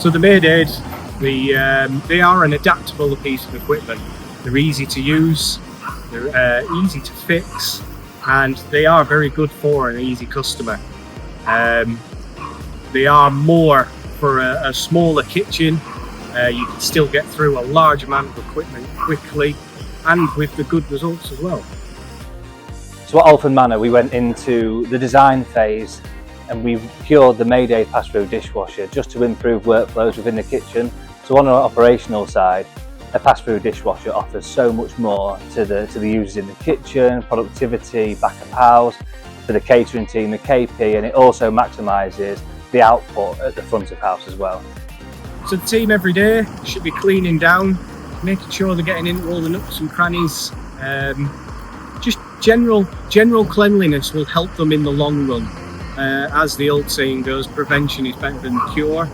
So the Maidaid, they are an adaptable piece of equipment. They're easy to use, they're easy to fix, and they are very good for an easy customer. They are more for a smaller kitchen. You can still get through a large amount of equipment quickly and with the good results as well. So at Alford Manor we went into the design phase and we procured the Maidaid pass-through dishwasher just to improve workflows within the kitchen. So on our operational side, a pass-through dishwasher offers so much more to the users in the kitchen, productivity, back of house, for the catering team, the KP, and it also maximises the output at the front of house as well. So the team every day should be cleaning down, making sure they're getting into all the nooks and crannies. Just general cleanliness will help them in the long run. As the old saying goes, prevention is better than cure.